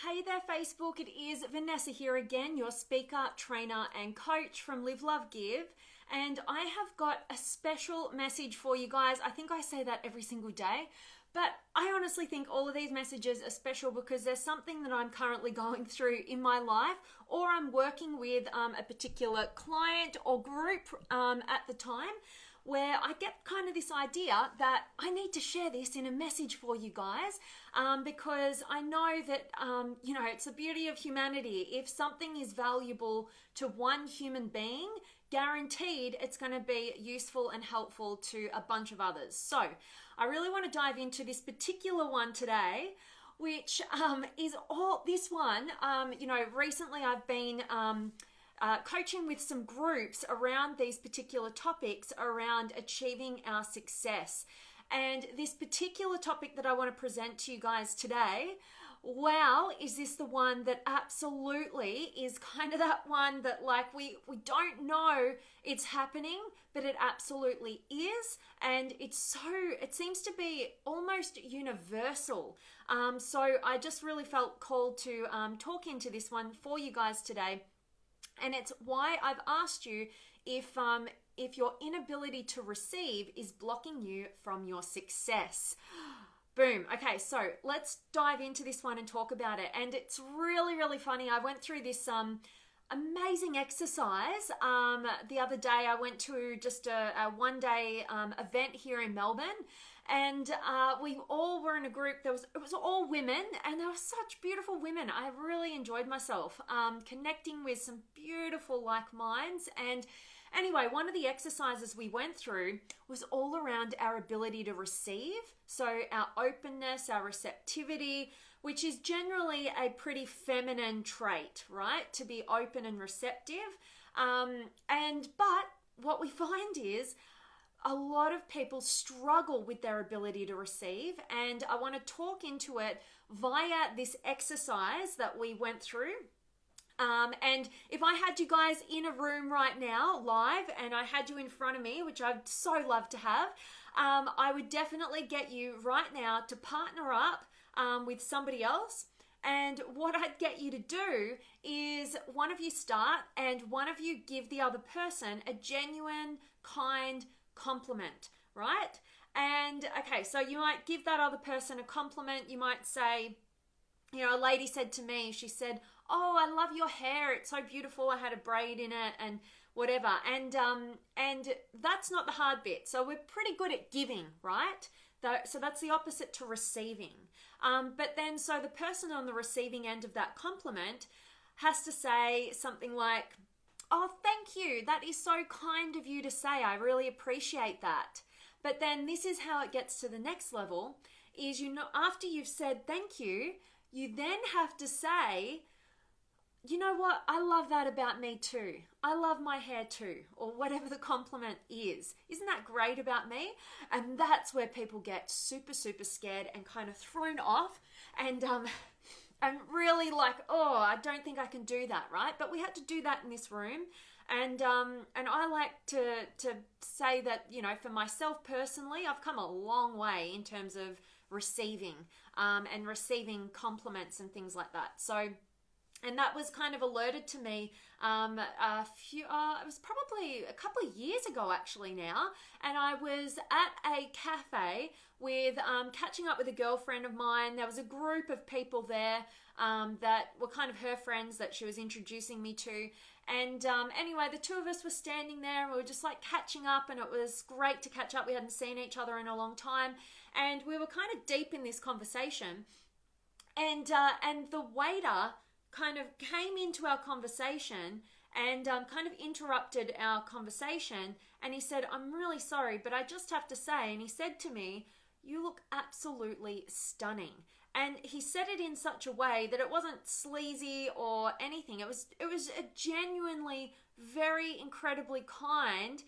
Hey there, Facebook. It is Vanessa here again, your speaker, trainer, and coach from Live, Love, Give. And I have got a special message for you guys. I think I say that every single day, but I honestly think all of these messages are special because there's something that I'm currently going through in my life, or I'm working with a particular client or group at the time, where I get kind of this idea that I need to share this in a message for you guys, because I know that, it's the beauty of humanity. If something is valuable to one human being, guaranteed it's going to be useful and helpful to a bunch of others. So I really want to dive into this particular one today, which is all this one. Recently I've been coaching with some groups around these particular topics around achieving our success. And this particular topic that I want to present to you guys today, wow, is this the one that absolutely is kind of that one that we don't know it's happening, but it absolutely is. And it seems to be almost universal. So I just really felt called to talk into this one for you guys today. And it's why I've asked you if your inability to receive is blocking you from your success. Boom. Okay, so let's dive into this one and talk about it. And it's really, really funny. I went through this amazing exercise the other day. I went to just a one-day event here in Melbourne, and we all were in a group. It was all women, and they were such beautiful women. I really enjoyed myself connecting with some beautiful like minds. And anyway, one of the exercises we went through was all around our ability to receive. So our openness, our receptivity, which is generally a pretty feminine trait, right? To be open and receptive. But what we find is a lot of people struggle with their ability to receive. And I want to talk into it via this exercise that we went through. And if I had you guys in a room right now, live, and I had you in front of me, which I'd so love to have, I would definitely get you right now to partner up with somebody else. And what I'd get you to do is one of you start and one of you give the other person a genuine, kind compliment, right? And okay, so you might give that other person a compliment. You might say, a lady said to me, she said, "Oh, I love your hair. It's so beautiful. I had a braid in it," and whatever. And that's not the hard bit. So we're pretty good at giving, right? So that's the opposite to receiving. But then, so the person on the receiving end of that compliment has to say something like, "Oh, thank you. That is so kind of you to say. I really appreciate that." But then this is how it gets to the next level, is, after you've said thank you, you then have to say, "You know what? I love that about me too. I love my hair too," or whatever the compliment is. Isn't that great about me? And that's where people get super, super scared and kind of thrown off and really like, "Oh, I don't think I can do that," right? But we had to do that in this room. And I like to say that, for myself personally, I've come a long way in terms of receiving and receiving compliments and things like that. So, and that was kind of alerted to me it was probably a couple of years ago actually now. And I was at a cafe with catching up with a girlfriend of mine. There was a group of people there that were kind of her friends that she was introducing me to. And anyway, the two of us were standing there and we were just like catching up, and it was great to catch up. We hadn't seen each other in a long time, and we were kind of deep in this conversation. And the waiter kind of came into our conversation and kind of interrupted our conversation. And he said, "I'm really sorry, but I just have to say," and he said to me, "You look absolutely stunning." And he said it in such a way that it wasn't sleazy or anything. It was a genuinely very incredibly kind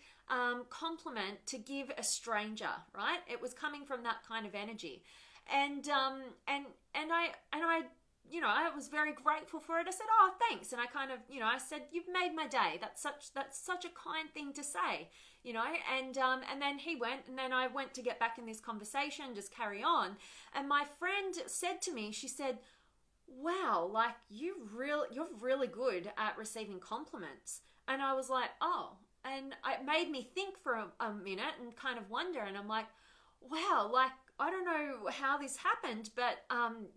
compliment to give a stranger, right? It was coming from that kind of energy. And I was very grateful for it. I said, "Oh, thanks." And I kind of, I said, "You've made my day. That's such a kind thing to say," and then he went, and then I went to get back in this conversation, just carry on. And my friend said to me, she said, wow, like you're really good at receiving compliments. And I was like, oh, and it made me think for a minute and kind of wonder. And I'm like, wow, like I don't know how this happened, but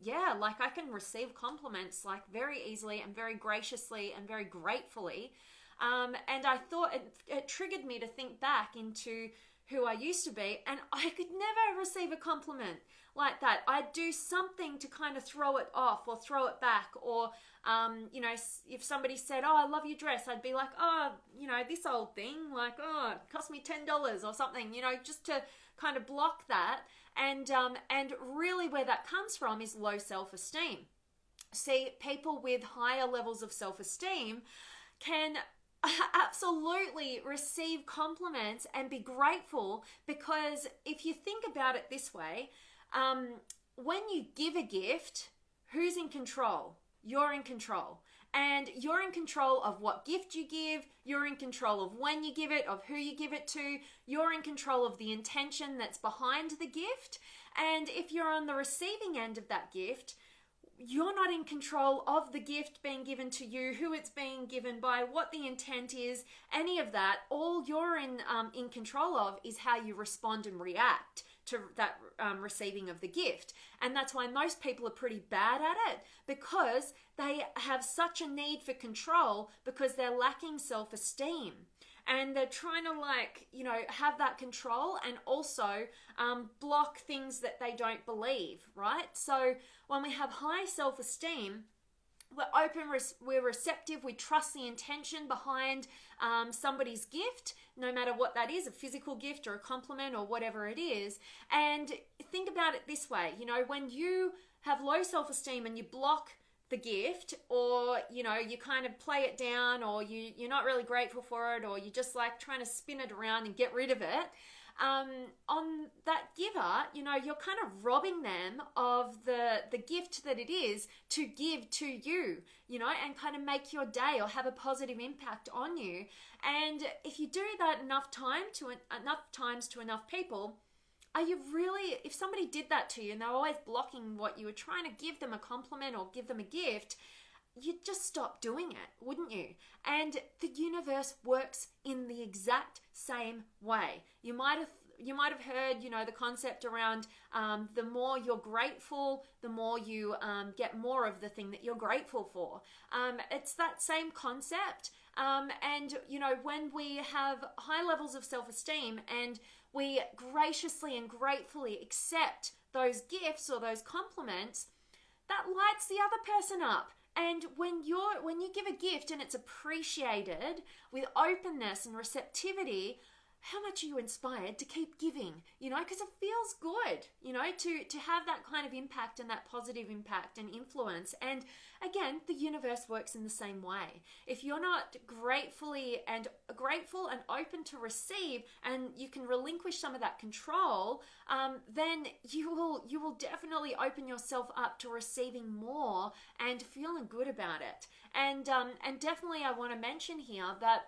yeah, like I can receive compliments like very easily and very graciously and very gratefully. And I thought it triggered me to think back into who I used to be, and I could never receive a compliment like that. I'd do something to kind of throw it off or throw it back, or you know, if somebody said, "Oh, I love your dress," I'd be like, "Oh, you know, this old thing, like, oh, it cost me $10 or something," you know, just to kind of block that. And really, where that comes from is low self-esteem. See, people with higher levels of self-esteem can absolutely receive compliments and be grateful, because if you think about it this way, when you give a gift, who's in control? You're in control. And you're in control of what gift you give. You're in control of when you give it, of who you give it to. You're in control of the intention that's behind the gift. And if you're on the receiving end of that gift, you're not in control of the gift being given to you, who it's being given by, what the intent is, any of that. All you're in control of is how you respond and react to that receiving of the gift. And that's why most people are pretty bad at it, because they have such a need for control because they're lacking self-esteem. And they're trying to, like, you know, have that control and also block things that they don't believe, right? So when we have high self-esteem, we're open, we're receptive, we trust the intention behind somebody's gift, no matter what that is, a physical gift or a compliment or whatever it is. And think about it this way, you know, when you have low self-esteem and you block the gift, or you know, you kind of play it down, or you're not really grateful for it, or you're just like trying to spin it around and get rid of it, on that giver, you know, you're kind of robbing them of the gift that it is to give to you, you know, and kind of make your day or have a positive impact on you. And if you do that enough times to enough people, are you really, if somebody did that to you and they're always blocking what you were trying to give them a compliment or give them a gift, you'd just stop doing it, wouldn't you? And the universe works in the exact same way. You might have heard, you know, the concept around the more you're grateful, the more you get more of the thing that you're grateful for. It's that same concept. And, you know, when we have high levels of self-esteem and we graciously and gratefully accept those gifts or those compliments, that lights the other person up. And when you give a gift and it's appreciated with openness and receptivity, how much are you inspired to keep giving? You know, because it feels good, you know, to have that kind of impact and that positive impact and influence. And again, the universe works in the same way. If you're not grateful and open to receive, and you can relinquish some of that control, then you will definitely open yourself up to receiving more and feeling good about it. And definitely, I want to mention here that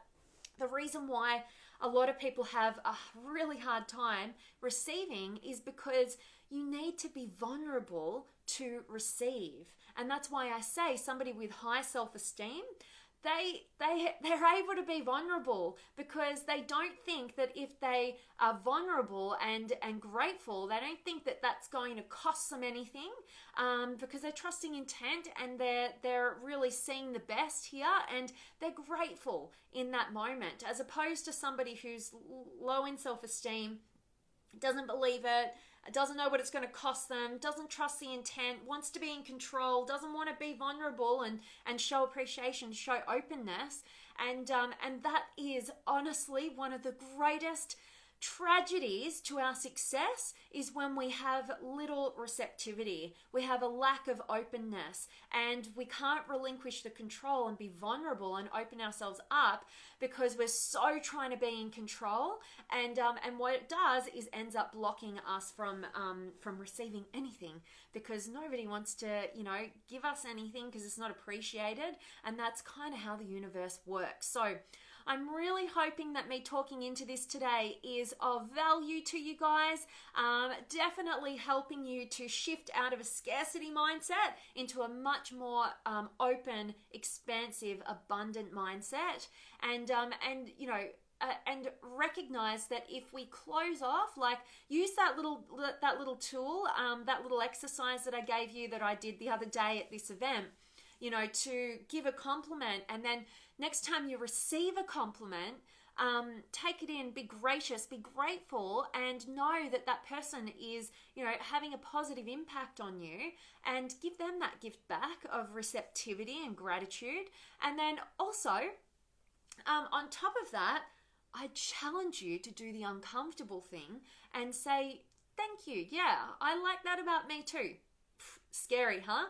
the reason why a lot of people have a really hard time receiving is because you need to be vulnerable to receive. And that's why I say somebody with high self-esteem, they're able to be vulnerable, because they don't think that if they are vulnerable and grateful, they don't think that that's going to cost them anything, because they're trusting intent and they're really seeing the best here, and they're grateful in that moment, as opposed to somebody who's low in self-esteem, doesn't believe it, doesn't know what it's going to cost them, doesn't trust the intent, wants to be in control, doesn't want to be vulnerable and show appreciation, show openness. And that is honestly one of the greatest tragedies to our success, is when we have little receptivity, we have a lack of openness, and we can't relinquish the control and be vulnerable and open ourselves up, because we're so trying to be in control. And what it does is ends up blocking us from receiving anything, because nobody wants to, you know, give us anything because it's not appreciated. And that's kind of how the universe works. So I'm really hoping that me talking into this today is of value to you guys. Definitely helping you to shift out of a scarcity mindset into a much more open, expansive, abundant mindset. And and recognize that if we close off, like use that little tool, that little exercise that I gave you that I did the other day at this event, to give a compliment, and then next time you receive a compliment, take it in, be gracious, be grateful, and know that that person is, having a positive impact on you, and give them that gift back of receptivity and gratitude. And then also, on top of that, I challenge you to do the uncomfortable thing and say, thank you. Yeah, I like that about me too. Scary, huh?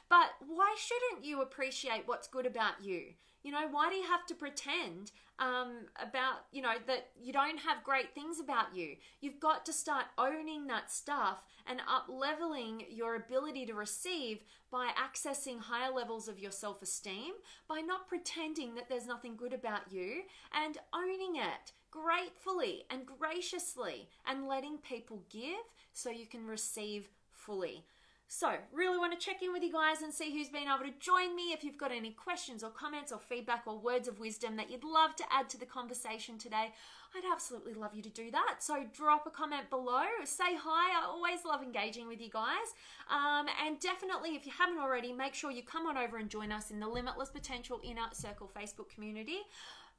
But why shouldn't you appreciate what's good about you? Why do you have to pretend about, that you don't have great things about you? You've got to start owning that stuff and up-leveling your ability to receive by accessing higher levels of your self-esteem, by not pretending that there's nothing good about you, and owning it gratefully and graciously, and letting people give so you can receive fully. So, really want to check in with you guys and see who's been able to join me. If you've got any questions or comments or feedback or words of wisdom that you'd love to add to the conversation today, I'd absolutely love you to do that. So drop a comment below, say hi. I always love engaging with you guys. And definitely, if you haven't already, make sure you come on over and join us in the Limitless Potential Inner Circle Facebook community.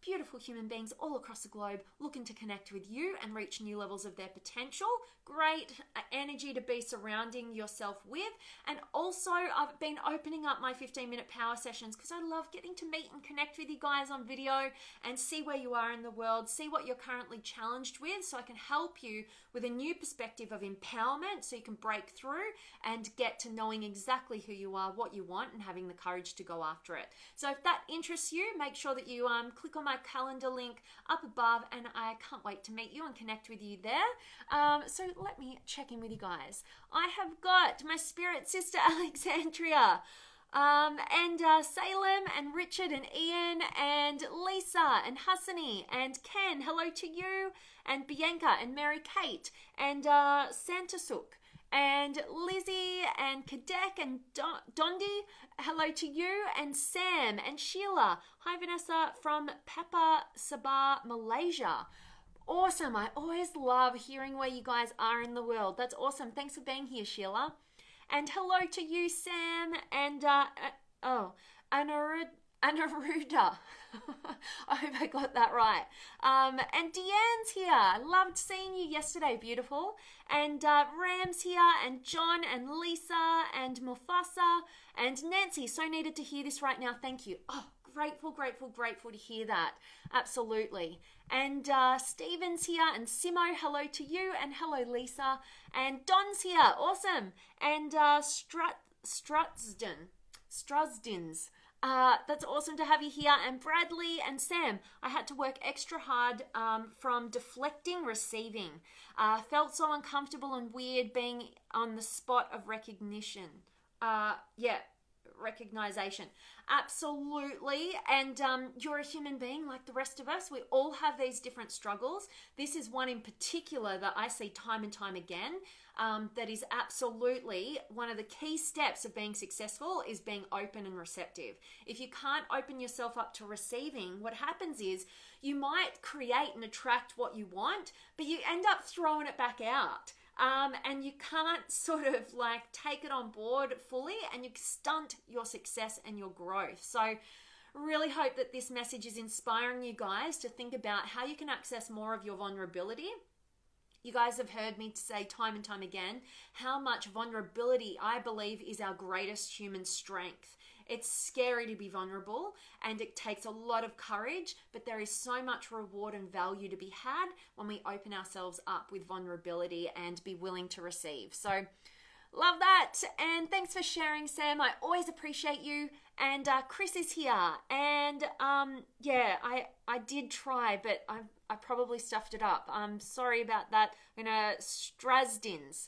Beautiful human beings all across the globe looking to connect with you and reach new levels of their potential. Great energy to be surrounding yourself with. And also, I've been opening up my 15-minute power sessions because I love getting to meet and connect with you guys on video and see where you are in the world, see what you're currently challenged with, so I can help you with a new perspective of empowerment so you can break through and get to knowing exactly who you are, what you want, and having the courage to go after it. So if that interests you, make sure that you click on my calendar link up above, and I can't wait to meet you and connect with you there. So let me check in with you guys. I have got my spirit sister Alexandria, and Salem, and Richard, and Ian, and Lisa, and Hassani, and Ken, hello to you, and Bianca, and Mary Kate, and Santasuk, and Lizzie, and Kadek, and Dondi, hello to you, and Sam, and Sheila. Hi, Vanessa from Papa Sabah, Malaysia. Awesome. I always love hearing where you guys are in the world. That's awesome. Thanks for being here, Sheila. And hello to you, Sam, and Anaruda. I hope I got that right. And Deanne's here. Loved seeing you yesterday, beautiful. And Ram's here, and John, and Lisa, and Mufasa, and Nancy. So needed to hear this right now. Thank you. Oh, grateful to hear that. Absolutely. And Stephen's here, and Simo, hello to you, and hello, Lisa. And Don's here. Awesome. And Strazdins. That's awesome to have you here. And Bradley and Sam, I had to work extra hard from deflecting receiving. Felt so uncomfortable and weird being on the spot of recognition. Recognition. Absolutely. And you're a human being like the rest of us. We all have these different struggles. This is one in particular that I see time and time again. That is absolutely one of the key steps of being successful is being open and receptive. If you can't open yourself up to receiving, what happens is you might create and attract what you want, but you end up throwing it back out. And you can't sort of like take it on board fully, and you stunt your success and your growth. So really hope that this message is inspiring you guys to think about how you can access more of your vulnerability. You guys have heard me say time and time again how much vulnerability I believe is our greatest human strength. It's scary to be vulnerable, and it takes a lot of courage, but there is so much reward and value to be had when we open ourselves up with vulnerability and be willing to receive. So love that. And thanks for sharing, Sam. I always appreciate you. And Chris is here. And I did try, but I probably stuffed it up. I'm sorry about that. I'm going to Strazdins.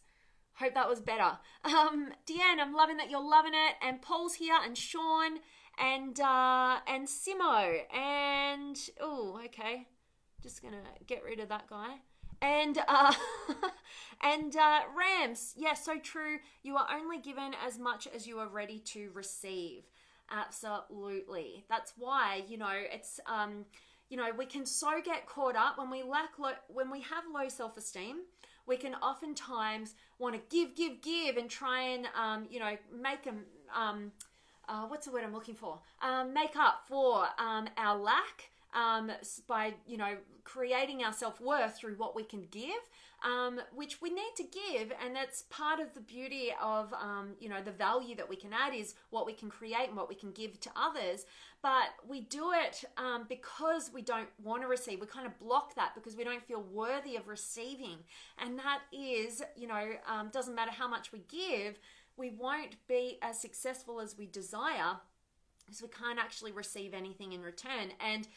Hope that was better. Deanne, I'm loving that you're loving it. And Paul's here, and Sean, and Simo, and oh, okay, just gonna get rid of that guy. And and Rams, yeah, so true. You are only given as much as you are ready to receive. Absolutely. That's why, it's we can so get caught up when when we have low self-esteem. We can oftentimes want to give, and try and make them what's the word I'm looking for? Make up for our lack by creating our self-worth through what we can give, which we need to give, and that's part of the beauty of the value that we can add is what we can create and what we can give to others. But we do it because we don't want to receive. We kind of block that because we don't feel worthy of receiving, and that is doesn't matter how much we give, we won't be as successful as we desire because we can't actually receive anything in return. And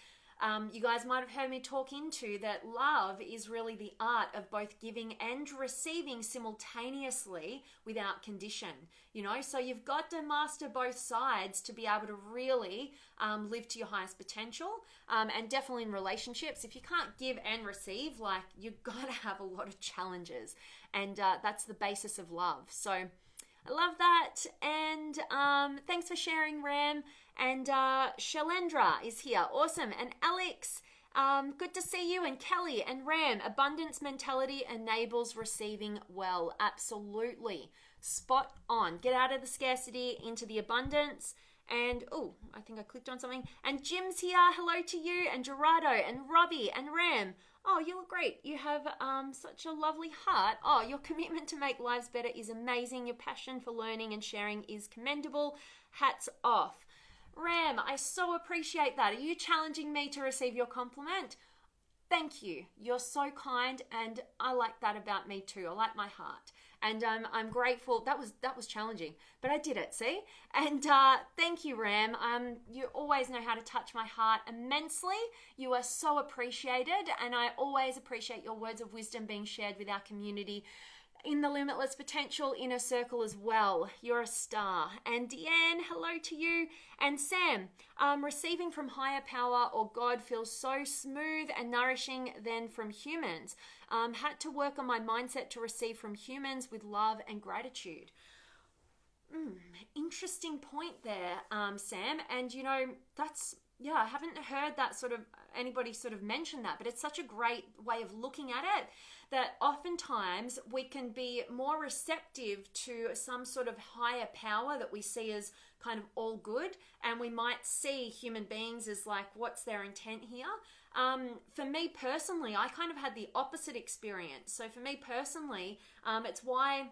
you guys might have heard me talk into that love is really the art of both giving and receiving simultaneously without condition. So you've got to master both sides to be able to really live to your highest potential. And definitely in relationships, if you can't give and receive, like, you've got to have a lot of challenges. And that's the basis of love. So I love that. And thanks for sharing, Ram. And Shalendra is here. Awesome. And Alex, good to see you. And Kelly and Ram, abundance mentality enables receiving well. Absolutely. Spot on. Get out of the scarcity into the abundance. And, oh, I think I clicked on something. And Jim's here. Hello to you. And Gerardo and Robbie and Ram. Oh, you look great. You have such a lovely heart. Oh, your commitment to make lives better is amazing. Your passion for learning and sharing is commendable. Hats off. Ram, I so appreciate that. Are you challenging me to receive your compliment? Thank you. You're so kind, and I like that about me too. I like my heart. And I'm grateful. That was challenging, but I did it, see? And thank you, Ram. You always know how to touch my heart immensely. You are so appreciated, and I always appreciate your words of wisdom being shared with our community in the Limitless Potential Inner Circle as well. You're a star. And Deanne, hello to you. And Sam, receiving from higher power or God feels so smooth and nourishing than from humans. Had to work on my mindset to receive from humans with love and gratitude. Interesting point there, Sam. And I haven't heard that anybody mention that, but it's such a great way of looking at it, that oftentimes we can be more receptive to some sort of higher power that we see as kind of all good, and we might see human beings as like, what's their intent here? For me personally, I kind of had the opposite experience. So for me personally, it's why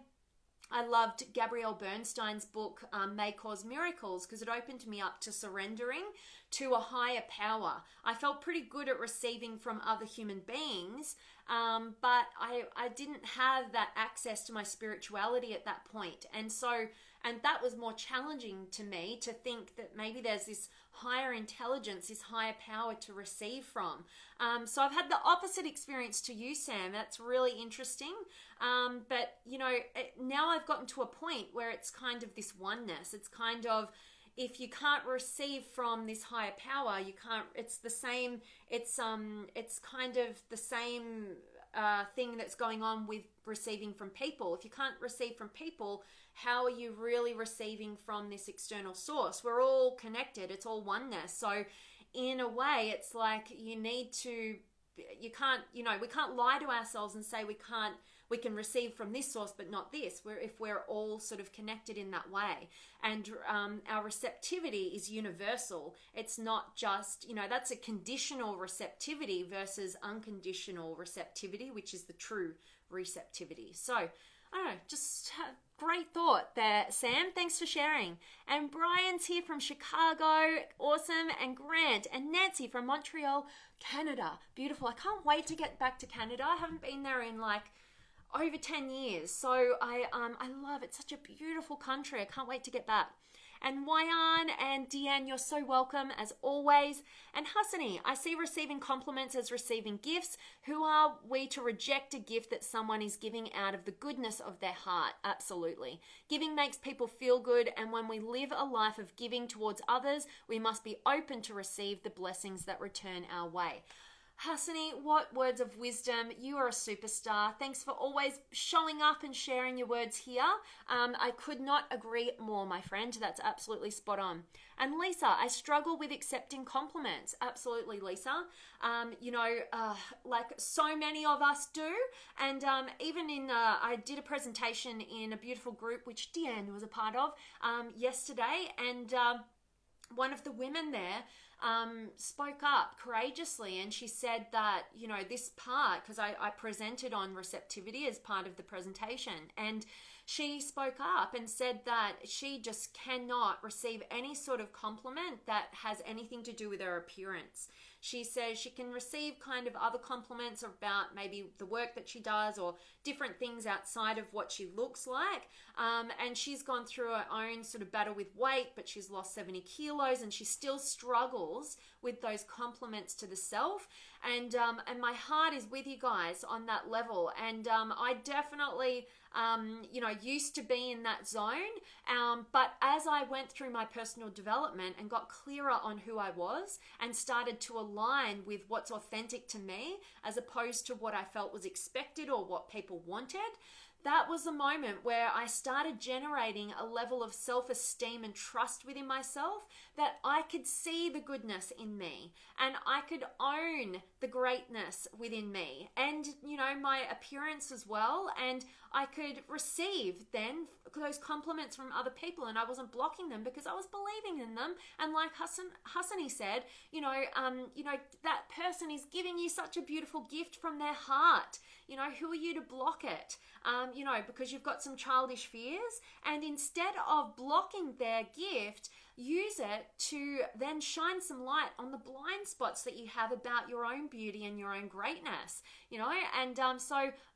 I loved Gabrielle Bernstein's book, May Cause Miracles, because it opened me up to surrendering to a higher power. I felt pretty good at receiving from other human beings, but I didn't have that access to my spirituality at that point. And that was more challenging to me, to think that maybe there's this higher intelligence, this higher power to receive from. So I've had the opposite experience to you, Sam. That's really interesting. But now I've gotten to a point where it's kind of this oneness. It's kind of, if you can't receive from this higher power, you can't, it's the same, it's kind of the same thing that's going on with receiving from people. If you can't receive from people, how are you really receiving from this external source? We're all connected. It's all oneness. So in a way, it's like we can't lie to ourselves and say we can receive from this source but not this, if we're all sort of connected in that way. And our receptivity is universal. It's not just, that's a conditional receptivity versus unconditional receptivity, which is the true receptivity. So I don't know, just great thought there, Sam. Thanks for sharing. And Brian's here from Chicago. Awesome. And Grant and Nancy from Montreal, Canada. Beautiful. I can't wait to get back to Canada. I haven't been there in over 10 years. So I love it. Such a beautiful country. I can't wait to get back. And Wayan and Deanne, you're so welcome as always. And Hassani, I see receiving compliments as receiving gifts. Who are we to reject a gift that someone is giving out of the goodness of their heart? Absolutely. Giving makes people feel good, and when we live a life of giving towards others, we must be open to receive the blessings that return our way. Hassani, what words of wisdom. You are a superstar. Thanks for always showing up and sharing your words here. I could not agree more, my friend. That's absolutely spot on. And Lisa, I struggle with accepting compliments. Absolutely, Lisa. Like so many of us do. And even I did a presentation in a beautiful group, which Deanne was a part of yesterday. And one of the women there spoke up courageously, and she said that, this part, because I presented on receptivity as part of the presentation, and she spoke up and said that she just cannot receive any sort of compliment that has anything to do with her appearance. She says she can receive kind of other compliments about maybe the work that she does or different things outside of what she looks like. And she's gone through her own sort of battle with weight, but she's lost 70 kilos and she still struggles with those compliments to the self. And my heart is with you guys on that level. And I definitely used to be in that zone. But as I went through my personal development and got clearer on who I was and started to align with what's authentic to me, as opposed to what I felt was expected or what people wanted, that was the moment where I started generating a level of self-esteem and trust within myself that I could see the goodness in me and I could own the greatness within me and, my appearance as well. And I could receive then those compliments from other people, and I wasn't blocking them because I was believing in them. And like Hassani said, that person is giving you such a beautiful gift from their heart. Who are you to block it? Because you've got some childish fears, and instead of blocking their gift, use it to then shine some light on the blind spots that you have about your own beauty and your own greatness, and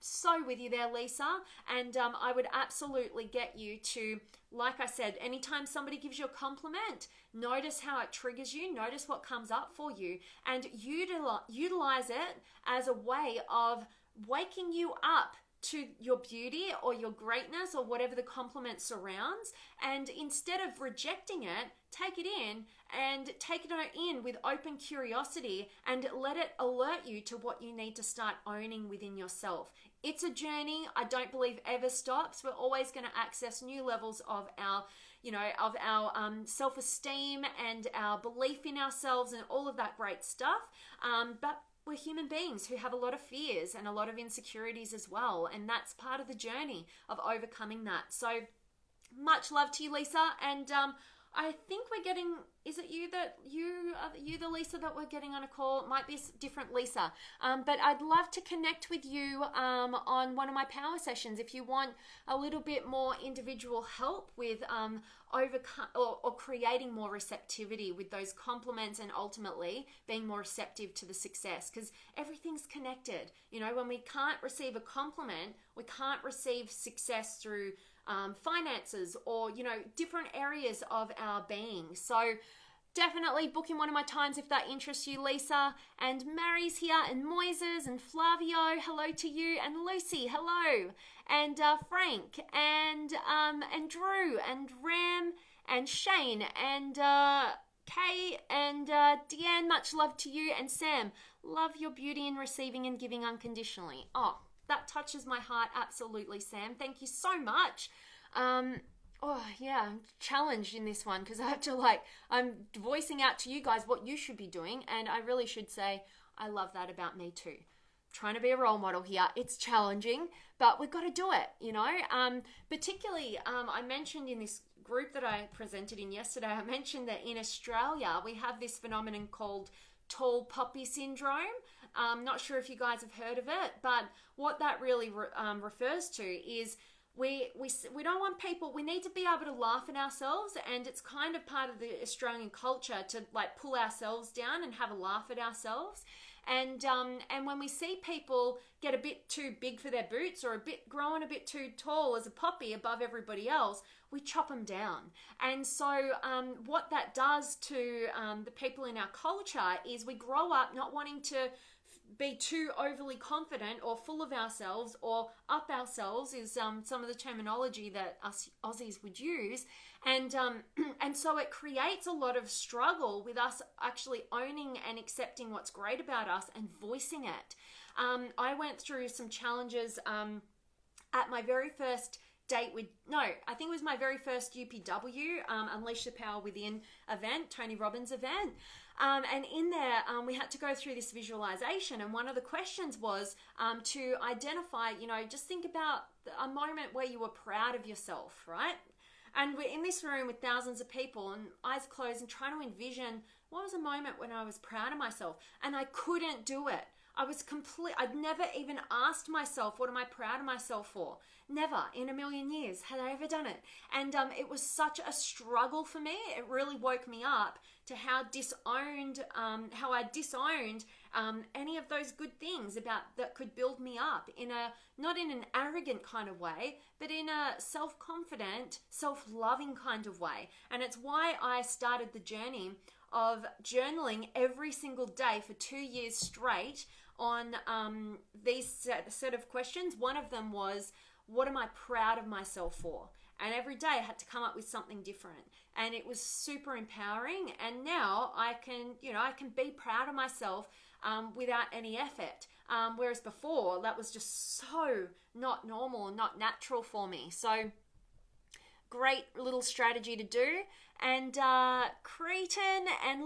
so with you there, Lisa. And I would absolutely get you to, like I said, anytime somebody gives you a compliment, notice how it triggers you, notice what comes up for you, and utilize it as a way of waking you up to your beauty or your greatness or whatever the compliment surrounds. And instead of rejecting it, take it in and take it in with open curiosity and let it alert you to what you need to start owning within yourself. It's a journey I don't believe ever stops. We're always going to access new levels of our self-esteem and our belief in ourselves and all of that great stuff. But we're human beings who have a lot of fears and a lot of insecurities as well. And that's part of the journey of overcoming that. So much love to you, Lisa. And I think we're getting, is it you the Lisa that we're getting on a call? It might be a different Lisa. But I'd love to connect with you on one of my power sessions if you want a little bit more individual help with overcome or creating more receptivity with those compliments and ultimately being more receptive to the success, because everything's connected. When we can't receive a compliment, we can't receive success through finances or different areas of our being. So definitely book in one of my times if that interests you, Lisa. And Mary's here, and Moises and Flavio, hello to you, and Lucy, hello, and Frank and Drew and Ram and Shane and Kay and Deanne, much love to you, and Sam, love your beauty in receiving and giving unconditionally. Oh, that touches my heart. Absolutely, Sam. Thank you so much. I'm challenged in this one because I have to I'm voicing out to you guys what you should be doing. And I really should say, I love that about me too. Trying to be a role model here. It's challenging, but we've got to do it, particularly, I mentioned in this group that I presented in yesterday, I mentioned that in Australia, we have this phenomenon called tall poppy syndrome. I'm not sure if you guys have heard of it, but what that really refers to is we don't want people, we need to be able to laugh at ourselves, and it's kind of part of the Australian culture to pull ourselves down and have a laugh at ourselves. And when we see people get a bit too big for their boots, or growing a bit too tall as a poppy above everybody else, we chop them down. And so what that does to the people in our culture is we grow up not wanting to be too overly confident or full of ourselves, or up ourselves is some of the terminology that us Aussies would use. And so it creates a lot of struggle with us actually owning and accepting what's great about us and voicing it. I went through some challenges at my very first date with, I think it was my very first UPW, Unleash the Power Within event, Tony Robbins event. And in there, we had to go through this visualization. And one of the questions was to identify, just think about a moment where you were proud of yourself, right? And we're in this room with thousands of people and eyes closed and trying to envision what was a moment when I was proud of myself. And I couldn't do it. I'd never even asked myself, what am I proud of myself for? Never in a million years had I ever done it. And it was such a struggle for me. It really woke me up to how I disowned any of those good things that could build me up not in an arrogant kind of way, but in a self-confident, self-loving kind of way. And it's why I started the journey of journaling every single day for 2 years straight on these set of questions. One of them was, what am I proud of myself for? And every day I had to come up with something different. And it was super empowering. And now I can be proud of myself without any effort. Whereas before, that was just so not normal and not natural for me. So great little strategy to do. And Cretan and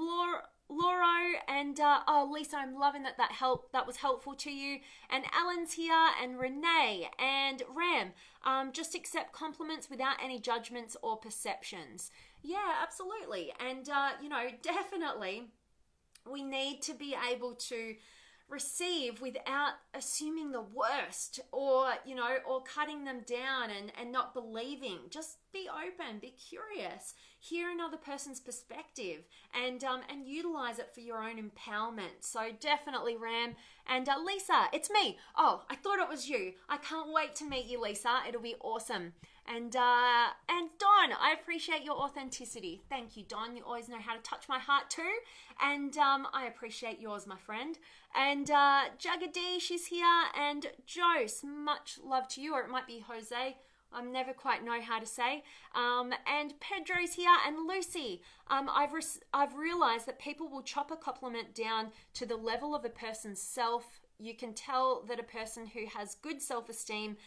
Lauro and Lisa, I'm loving that was helpful to you. And Alan's here, and Renee and Ram. Just accept compliments without any judgments or perceptions. Yeah, absolutely. And definitely we need to be able to receive without assuming the worst, or cutting them down and not believing. Just be open, be curious, hear another person's perspective, and utilize it for your own empowerment. So definitely, Ram. And Lisa, it's me. Oh, I thought it was you. I can't wait to meet you, Lisa. It'll be awesome. And Don, I appreciate your authenticity. Thank you, Don. You always know how to touch my heart too. And I appreciate yours, my friend. And Jagadish is here. And Jose, much love to you. Or it might be Jose. I never quite know how to say. And Pedro's here. And Lucy. I've realized that people will chop a compliment down to the level of a person's self. You can tell that a person who has good self-esteem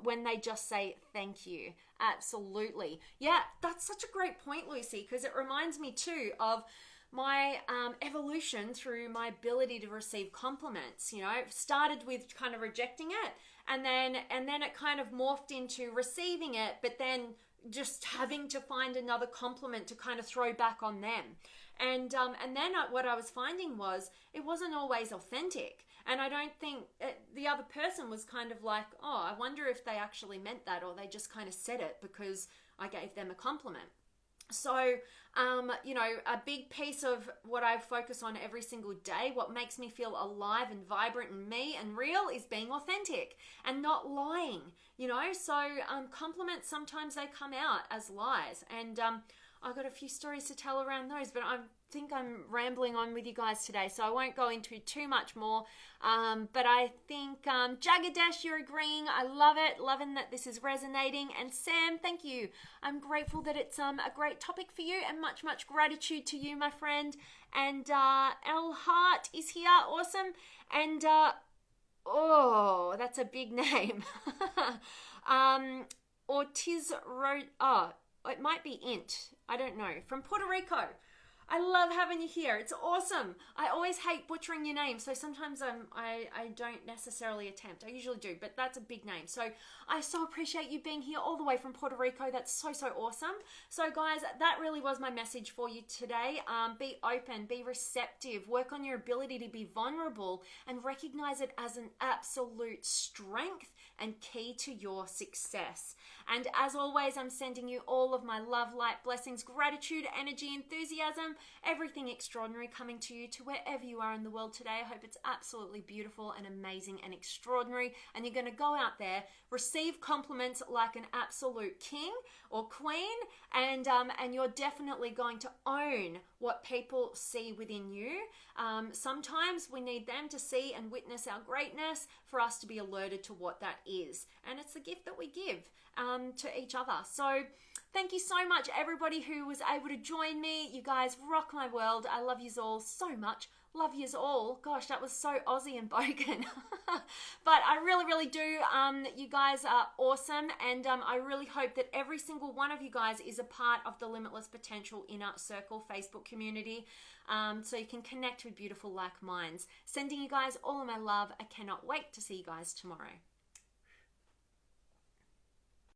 when they just say thank you. Absolutely. Yeah, that's such a great point, Lucy, because it reminds me too of my evolution through my ability to receive compliments. It started with kind of rejecting it, and then it kind of morphed into receiving it, but then just having to find another compliment to kind of throw back on them. And then what I was finding was it wasn't always authentic. And I don't think the other person was kind of like, oh, I wonder if they actually meant that, or they just kind of said it because I gave them a compliment. So, a big piece of what I focus on every single day, what makes me feel alive and vibrant and me and real, is being authentic and not lying, So compliments, sometimes they come out as lies. And I've got a few stories to tell around those, but I think I'm rambling on with you guys today, so I won't go into too much more. But I think Jagadish, you're agreeing. I love it, loving that this is resonating. And Sam, thank you. I'm grateful that it's a great topic for you, and much, much gratitude to you, my friend. And El Hart is here, awesome. And oh, that's a big name. It might be Int. I don't know. From Puerto Rico. I love having you here. It's awesome. I always hate butchering your name, so sometimes I don't necessarily attempt. I usually do, but that's a big name. So I so appreciate you being here all the way from Puerto Rico. That's so, so awesome. So guys, that really was my message for you today. Be open, be receptive, work on your ability to be vulnerable, and recognize it as an absolute strength and key to your success. And as always, I'm sending you all of my love, light, blessings, gratitude, energy, enthusiasm. everything extraordinary coming to you, to wherever you are in the world today. I hope it's absolutely beautiful and amazing and extraordinary, and you're going to go out there, receive compliments like an absolute king or queen, and you're definitely going to own what people see within you. Sometimes we need them to see and witness our greatness for us to be alerted to what that is, and it's the gift that we give to each other. So thank you so much, everybody who was able to join me. You guys rock my world. I love yous all so much. Love yous all. Gosh, that was so Aussie and bogan. But I really, really do. You guys are awesome. And I really hope that every single one of you guys is a part of the Limitless Potential Inner Circle Facebook community. So you can connect with beautiful like minds. Sending you guys all of my love. I cannot wait to see you guys tomorrow.